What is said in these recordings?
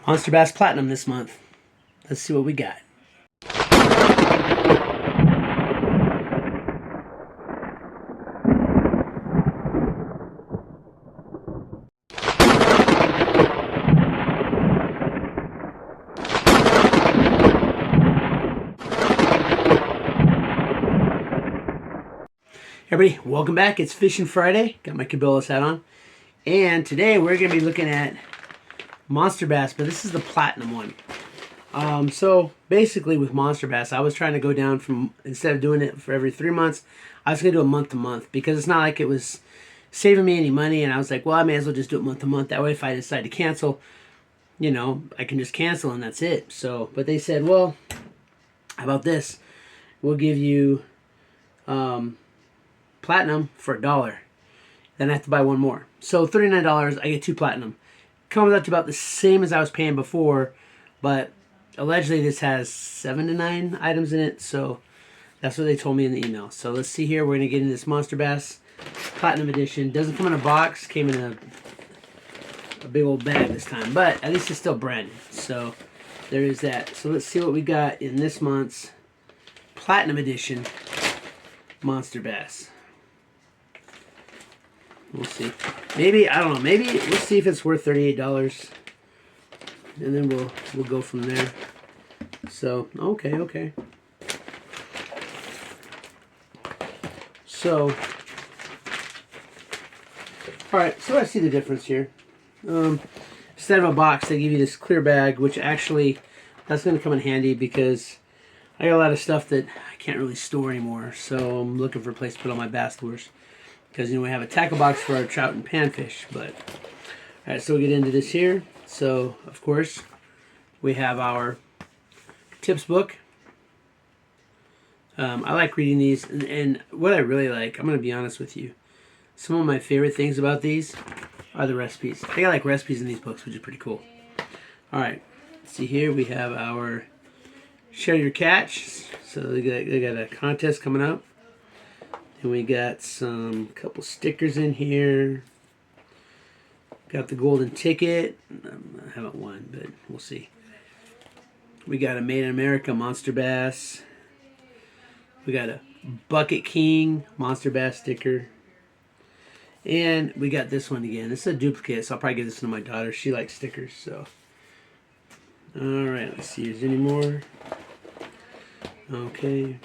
Monster Bass Platinum this month. Let's see what we got. Everybody, welcome back. It's Fishing Friday. Got my Cabela's hat on. And today we're going to be looking at Monster Bass, but this is the Platinum one. So basically with Monster Bass, I was trying to go down from, instead of doing it for every 3 months, I was going to do it month to month because it's not like it was saving me any money. And I was like, well, I may as well just do it month to month. That way if I decide to cancel, you know, I can just cancel and that's it. So, but they said, well, how about this? We'll give you Platinum for $1. Then I have to buy one more. So $39, I get 2 Platinum. Comes out to about the same as I was paying before, but allegedly this has 7 to 9 items in it, so that's what they told me in the email. So let's see here. We're going to get into this Monster Bass Platinum Edition. Doesn't come in a box. Came in a big old bag this time, but at least it's still branded. So there is that. So let's see what we got in this month's Platinum Edition Monster Bass. We'll see. Maybe, I don't know, maybe we'll see if it's worth $38. And then we'll go from there. So, okay. So, alright, so I see the difference here. Instead of a box, they give you this clear bag, which actually, that's going to come in handy because I got a lot of stuff that I can't really store anymore. So I'm looking for a place to put all my bass lures. Because, you know, we have a tackle box for our trout and panfish. But, alright, so we'll get into this here. So, of course, we have our tips book. I like reading these. And what I really like, I'm going to be honest with you. Some of my favorite things about these are the recipes. I got like recipes in these books, which is pretty cool. Alright, see here we have our Share Your Catch. So they got a contest coming up. And we got some couple stickers in here. Got the golden ticket. I haven't won, but we'll see. We got a Made in America Monster Bass. We got a Bucket King Monster Bass sticker. And we got this one again. This is a duplicate, so I'll probably give this one to my daughter. She likes stickers, so. Alright, let's see. Is there any more? Okay.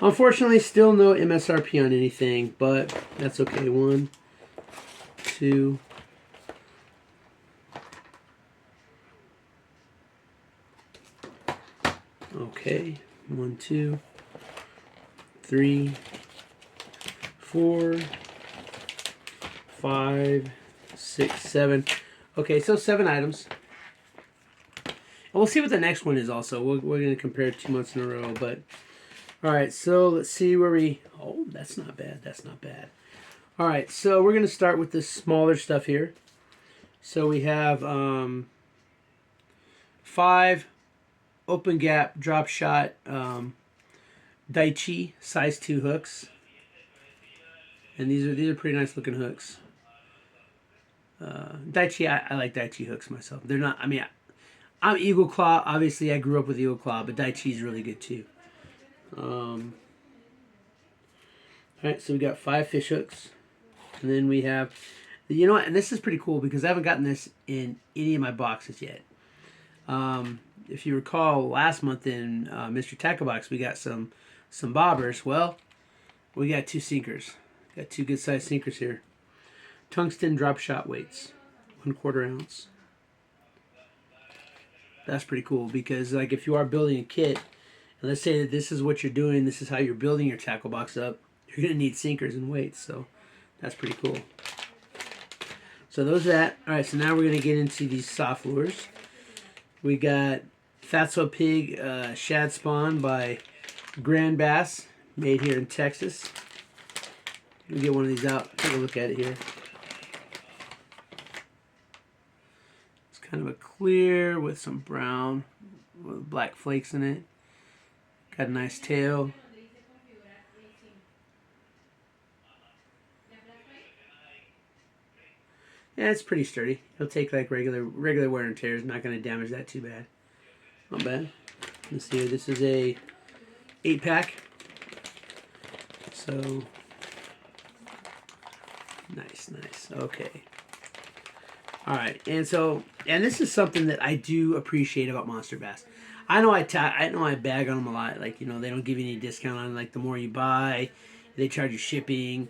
Unfortunately, still no MSRP on anything, but that's okay. 1, 2. Okay. 1, 2, 3, 4, 5, 6, 7. Okay, so 7 items. And we'll see what the next one is also. We're going to compare 2 months in a row, but... Alright, so let's see where we... Oh, that's not bad. That's not bad. Alright, so we're going to start with the smaller stuff here. So we have 5 open gap drop shot Daichi size 2 hooks. And these are pretty nice looking hooks. Daichi, I like Daichi hooks myself. They're not... I mean, I'm Eagle Claw. Obviously, I grew up with Eagle Claw, but Daichi's really good too. Alright, so we got 5 fish hooks. And then we have, you know what, and this is pretty cool because I haven't gotten this in any of my boxes yet. If you recall, last month in Mr. Tackle Box, we got some bobbers. Well, we got 2 sinkers. Got 2 good sized sinkers here. Tungsten drop shot weights, 1/4 ounce. That's pretty cool because, like, if you are building a kit, and let's say that this is what you're doing, this is how you're building your tackle box up, you're going to need sinkers and weights, so that's pretty cool. So those are that. Alright, so now we're going to get into these soft lures. We got Fatso Pig Shad Spawn by Grand Bass, made here in Texas. We'll get one of these out, take a look at it here. It's kind of a clear with some brown with black flakes in it. Got a nice tail. Yeah, it's pretty sturdy. It'll take like regular wear and tear. It's not going to damage that too bad. Not bad. Let's see here. This is a 8-pack. So nice. Okay. All right, and this is something that I do appreciate about MonsterBass. I know I bag on them a lot. Like, you know, they don't give you any discount on, like, the more you buy, they charge you shipping.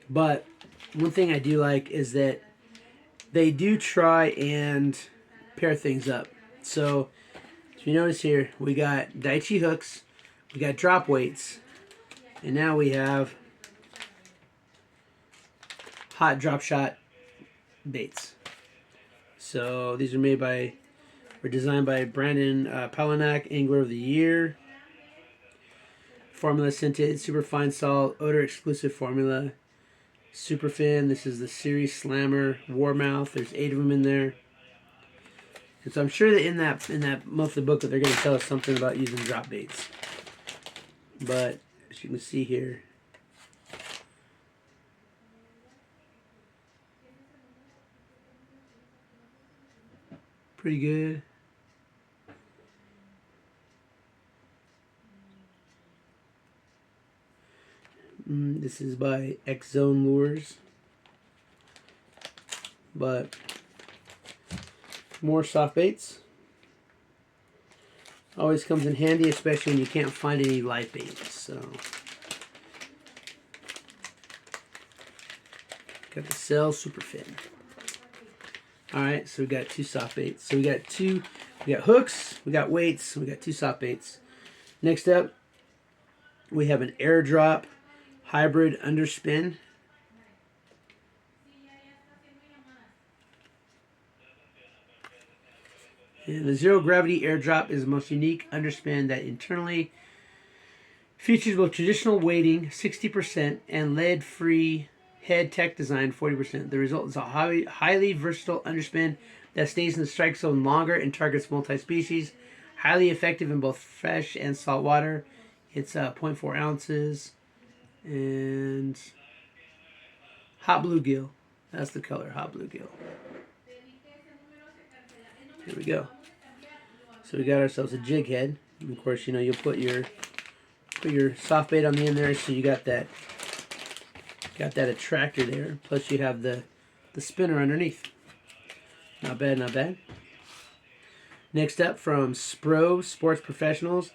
But one thing I do like is that they do try and pair things up. So if you notice here, we got Daiichi hooks, we got drop weights, and now we have hot drop shot baits. So these were designed by Brandon Palanak, Angler of the Year. Formula scented, super fine salt, odor exclusive formula. Superfin. This is the Series Slammer Warmouth. There's 8 of them in there. And so I'm sure that in that monthly booklet they're going to tell us something about using drop baits. But as you can see here, pretty good. This is by X Zone Lures. But more soft baits. Always comes in handy, especially when you can't find any live baits. So got the Cell Superfin. Alright, so we got 2 soft baits. So we got hooks, we got weights, we got 2 soft baits. Next up, we have an airdrop hybrid underspin. And the zero gravity airdrop is the most unique underspin that internally features both traditional weighting 60% and lead-free head tech design 40%. The result is a highly versatile underspin that stays in the strike zone longer and targets multi-species. Highly effective in both fresh and salt water. It's 0.4 ounces. And hot bluegill. That's the color, hot bluegill. Here we go. So we got ourselves a jig head. And of course, you know, you'll put your soft bait on the end there, so you got that attractor there. Plus you have the spinner underneath. Not bad, not bad. Next up from Spro Sports Professionals,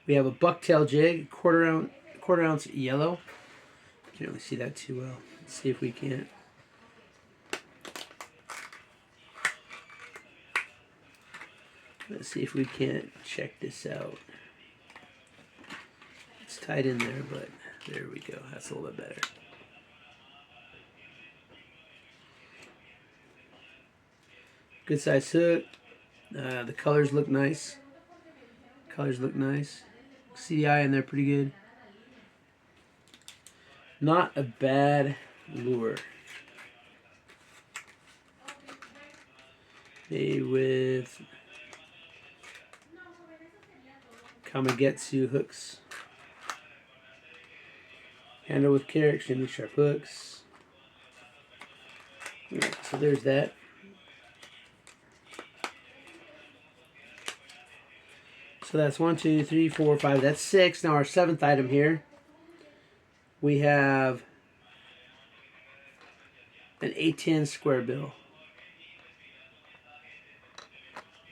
we have a bucktail jig, quarter ounce yellow. Can't really see that too well. Let's see if we can't. Let's see if we can't check this out. It's tied in there, but there we go. That's a little bit better. Good size hook. The colors look nice. See the eye in there pretty good. Not a bad lure. Made with Kamagetsu hooks. Handle with care, extremely sharp hooks. Right, so there's that. So that's 1, 2, 3, 4, 5. That's 6. Now our 7th item here. We have an A10 square bill.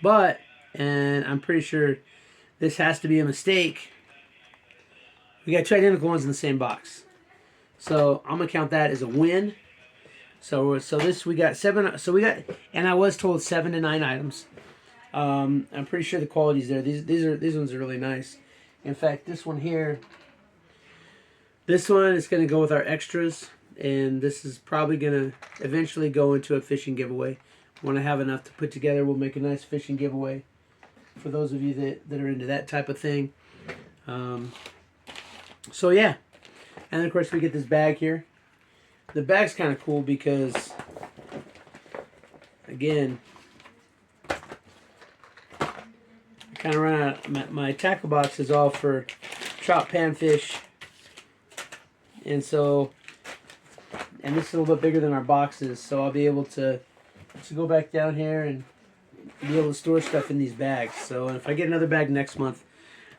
But, and I'm pretty sure this has to be a mistake, we got 2 identical ones in the same box. So I'm gonna count that as a win. So this we got 7. So we got, and I was told 7 to 9 items. I'm pretty sure the quality's there. These ones are really nice. In fact, this one here, this one is gonna go with our extras, and this is probably gonna eventually go into a fishing giveaway. When I have enough to put together, we'll make a nice fishing giveaway for those of you that are into that type of thing. So yeah, and then of course we get this bag here. The bag's kind of cool because, again, I kind of run out. My tackle box is all for trout, panfish, and this is a little bit bigger than our boxes, so I'll be able to to go back down here and be able to store stuff in these bags. So if I get another bag next month,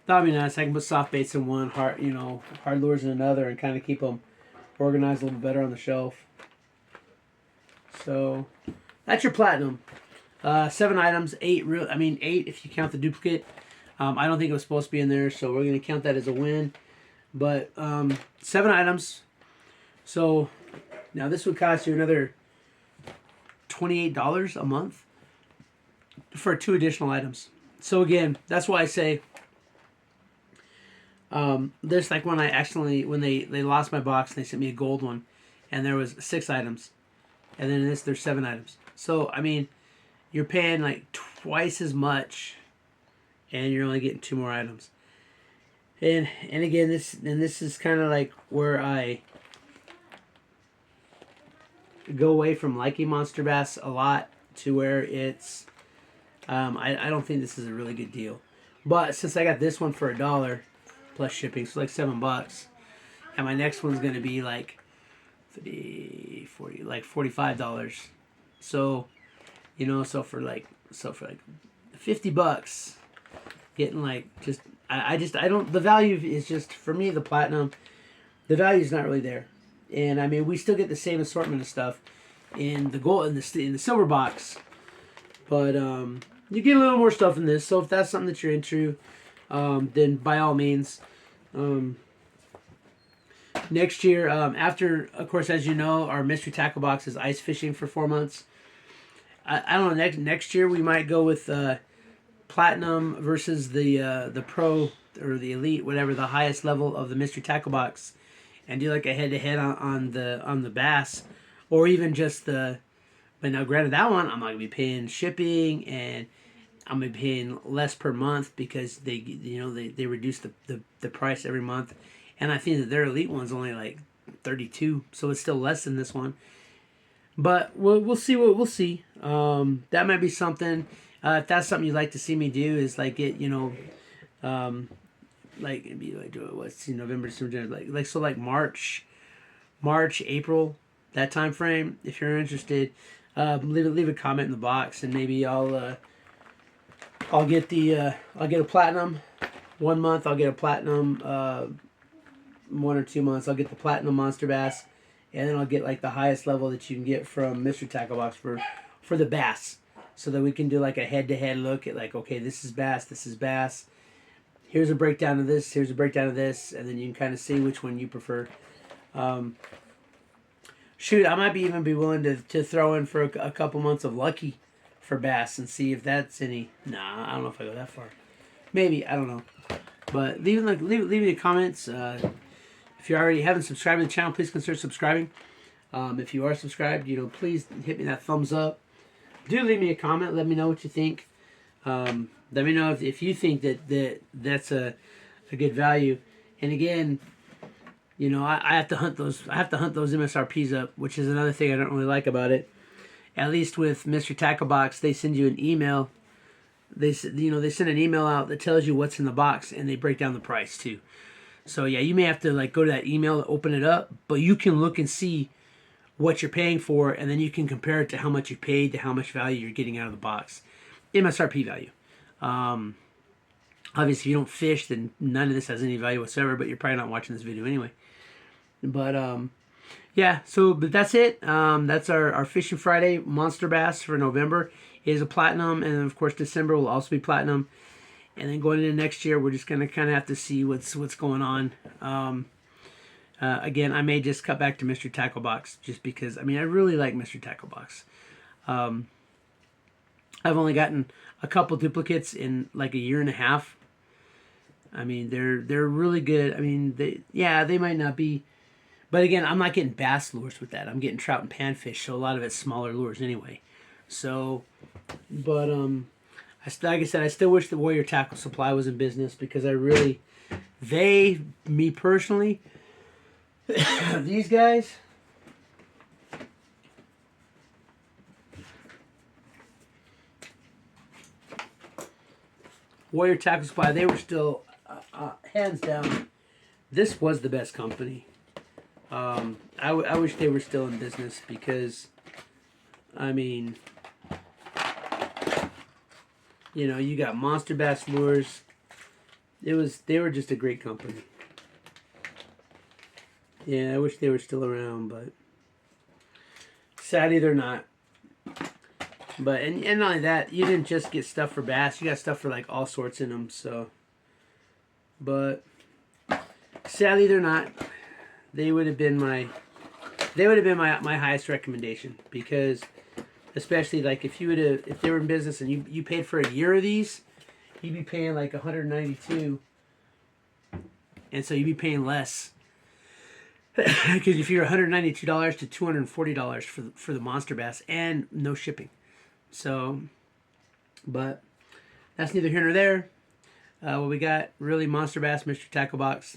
that'll be nice. I can put soft baits in one, hard lures in another, and kind of keep them organized a little better on the shelf. So that's your platinum. 7 items, 8 if you count the duplicate. I don't think it was supposed to be in there, so we're gonna count that as a win. But 7 items. So now this would cost you another $28 a month for 2 additional items. So again, that's why I say this, like when they lost my box and they sent me a gold one, and there was 6 items, and then in this there's 7 items. So I mean, you're paying like twice as much, and you're only getting 2 more items. And again, this is kind of like where I go away from liking Monster Bass a lot to where it's I don't think this is a really good deal. But since I got this one for $1 plus shipping, so like $7, and my next one's gonna be like $45. So so for like $50, getting like I don't, the value is just, for me, the platinum, the value is not really there. And I mean, we still get the same assortment of stuff in the gold, in the silver box, but you get a little more stuff in this. So if that's something that you're into, then by all means. Next year, after, of course, as you know, our mystery tackle box is ice fishing for 4 months. I don't know. Next year we might go with platinum versus the pro or the elite, whatever, the highest level of the mystery tackle box, and do like a head-to-head on the bass, or even just the. But now, granted, that one I'm not gonna be paying shipping, and I'm gonna be paying less per month because they reduce the price every month, and I think that their elite one's only like $32, so it's still less than this one. But we'll see what we'll see. That might be something. If that's something you'd like to see me do, is like get like maybe like what's November, December, like March, April, that time frame. If you're interested, leave a comment in the box, and maybe I'll get a platinum 1 month. I'll get a platinum 1 or 2 months. I'll get the platinum Monster Bass, and then I'll get like the highest level that you can get from Mystery Tackle Box for the bass, so that we can do like a head-to-head look at like, okay, this is bass, this is bass. Here's a breakdown of this, here's a breakdown of this, and then you can kind of see which one you prefer. Shoot, I might even be willing to throw in for a couple months of Lucky for bass and see if that's any. Nah, I don't know if I go that far. Maybe, I don't know. But leave me the comments. If you already haven't subscribed to the channel, please consider subscribing. If you are subscribed, please hit me that thumbs up. Do leave me a comment. Let me know what you think. Let me know if you think that's a good value. And again, I have to hunt those. I have to hunt those MSRPs up, which is another thing I don't really like about it. At least with Mystery Tackle Box, they send you an email. They send an email out that tells you what's in the box, and they break down the price too. So yeah, you may have to like go to that email, open it up, but you can look and see what you're paying for, and then you can compare it to how much you paid to how much value you're getting out of the box. MSRP value. Obviously, if you don't fish, then none of this has any value whatsoever, but you're probably not watching this video anyway. But yeah, but that's it. That's our Fishing Friday Monster Bass for November. It is a platinum, and then of course December will also be platinum. And then going into next year, we're just gonna kind of have to see what's going on. Again, I may just cut back to Mystery Tackle Box just because I really like Mystery Tackle Box. I've only gotten a couple duplicates in like a year and a half. They're really good. They might not be, but again, I'm not getting bass lures with that. I'm getting trout and panfish, so a lot of it's smaller lures anyway. So, but like I said, I still wish the Warrior Tackle Supply was in business because me personally, these guys. Warrior Tackle Supply, they were still, hands down, this was the best company. I wish they were still in business because, You know, you got MonsterBass lures. They were just a great company. Yeah, I wish they were still around, but sadly they're not. But and not only that, you didn't just get stuff for bass. You got stuff for like all sorts in them. So, but sadly they're not. They would have been my my highest recommendation, because especially like if they were in business and you paid for a year of these, you'd be paying like 192, and so you'd be paying less. Because if you're $192 to $240 for the MonsterBass and no shipping. So, but that's neither here nor there. What we got, really, MonsterBass Mystery Tackle Box.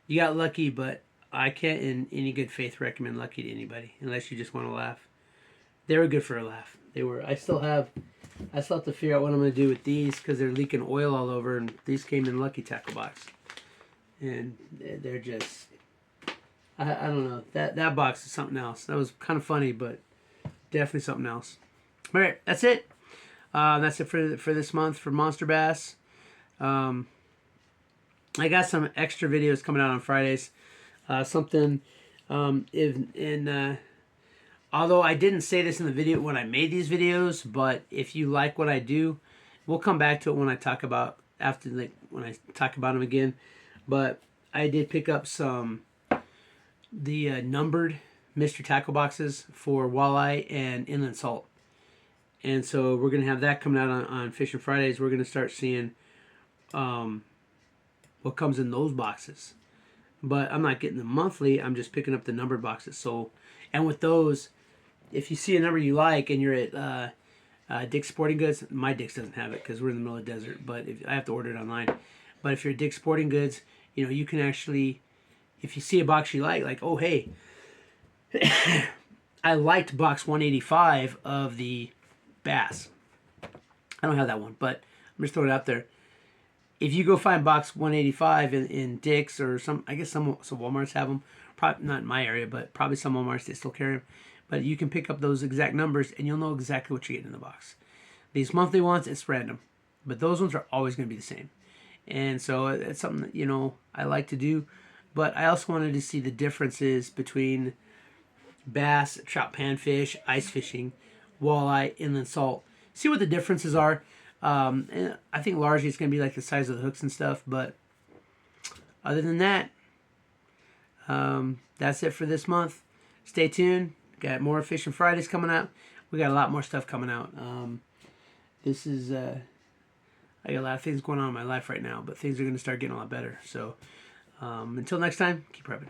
You got lucky, but I can't in any good faith recommend Lucky to anybody unless you just want to laugh. They were good for a laugh. They were. I still have to figure out what I'm going to do with these because they're leaking oil all over, and these came in Lucky Tackle Box, and they're just. I don't know. That box is something else. That was kind of funny, but definitely something else. All right, that's it. That's it for this month for MonsterBass. I got some extra videos coming out on Fridays. Although I didn't say this in the video when I made these videos, but if you like what I do, we'll come back to it when I talk about when I talk about them again. But I did pick up the numbered mystery tackle boxes for walleye and inland salt, and so we're gonna have that coming out on Fishing Fridays. We're gonna start seeing what comes in those boxes, but I'm not getting them monthly. I'm just picking up the numbered boxes. So, and with those, if you see a number you like and you're at Dick's Sporting Goods, my Dick's doesn't have it because we're in the middle of the desert, but I have to order it online. But if you're at Dick's Sporting Goods, you know, you can actually, if you see a box you like, oh, hey, I liked box 185 of the bass. I don't have that one, but I'm just throwing it out there. If you go find box 185 in Dick's or I guess some Walmarts have them. Probably not in my area, but probably some Walmarts, they still carry them. But you can pick up those exact numbers and you'll know exactly what you're getting in the box. These monthly ones, it's random. But those ones are always going to be the same. And so it's something that, you know, I like to do. But I also wanted to see the differences between bass, trout, panfish, ice fishing, walleye, inland salt. See what the differences are. And I think largely it's going to be like the size of the hooks and stuff. But other than that, that's it for this month. Stay tuned. Got more Fishing Fridays coming out. We got a lot more stuff coming out. I got a lot of things going on in my life right now, but things are going to start getting a lot better. So until next time, keep prepping.